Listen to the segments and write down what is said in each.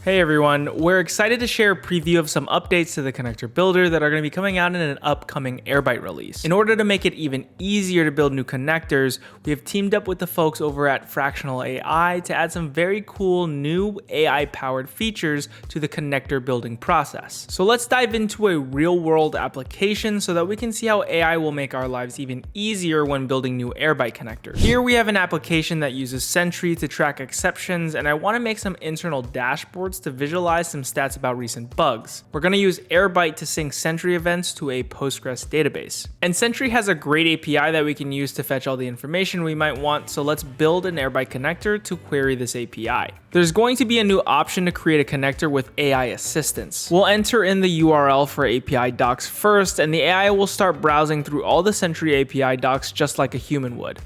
Hey everyone, we're excited to share a preview of some updates to the connector builder that are going to be coming out in an upcoming Airbyte release. In order to make it even easier to build new connectors, we have teamed up with the folks over at Fractional AI to add some very cool new AI-powered features to the connector building process. So let's dive into a real-world application so that we can see how AI will make our lives even easier when building new Airbyte connectors. Here we have an application that uses Sentry to track exceptions, and I want to make some internal dashboards to visualize some stats about recent bugs. We're going to use Airbyte to sync Sentry events to a Postgres database. And Sentry has a great API that we can use to fetch all the information we might want, so let's build an Airbyte connector to query this API. There's going to be a new option to create a connector with AI assistance. We'll enter in the URL for API docs first, and the AI will start browsing through all the Sentry API docs just like a human would.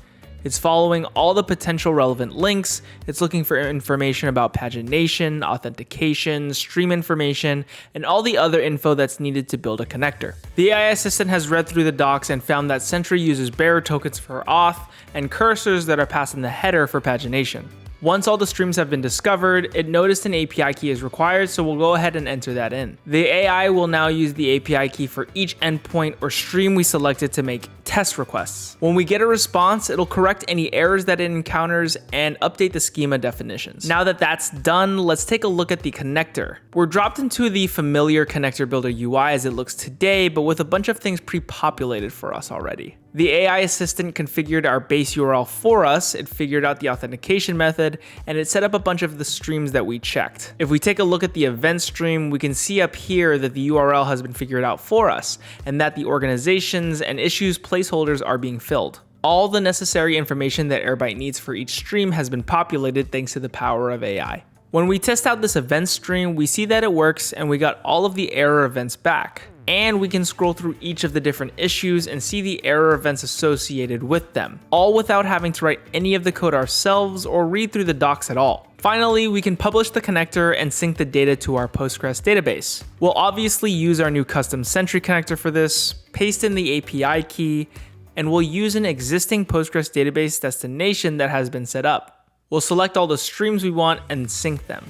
It's following all the potential relevant links, it's looking for information about pagination, authentication, stream information, and all the other info that's needed to build a connector. The AI assistant has read through the docs and found that Sentry uses bearer tokens for auth and cursors that are passed in the header for pagination. Once all the streams have been discovered, it noticed an API key is required, so we'll go ahead and enter that in. The AI will now use the API key for each endpoint or stream we selected to make test requests. When we get a response, it'll correct any errors that it encounters and update the schema definitions. Now that that's done, let's take a look at the connector. We're dropped into the familiar connector builder UI as it looks today, but with a bunch of things pre-populated for us already. The AI assistant configured our base URL for us, it figured out the authentication method, and it set up a bunch of the streams that we checked. If we take a look at the event stream, we can see up here that the URL has been figured out for us, and that the organizations and issues placeholders are being filled. All the necessary information that Airbyte needs for each stream has been populated thanks to the power of AI. When we test out this event stream, we see that it works and we got all of the error events back. And we can scroll through each of the different issues and see the error events associated with them, all without having to write any of the code ourselves or read through the docs at all. Finally, we can publish the connector and sync the data to our Postgres database. We'll obviously use our new custom Sentry connector for this, paste in the API key, and we'll use an existing Postgres database destination that has been set up. We'll select all the streams we want and sync them.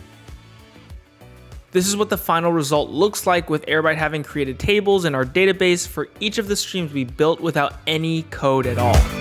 This is what the final result looks like with Airbyte having created tables in our database for each of the streams we built without any code at all.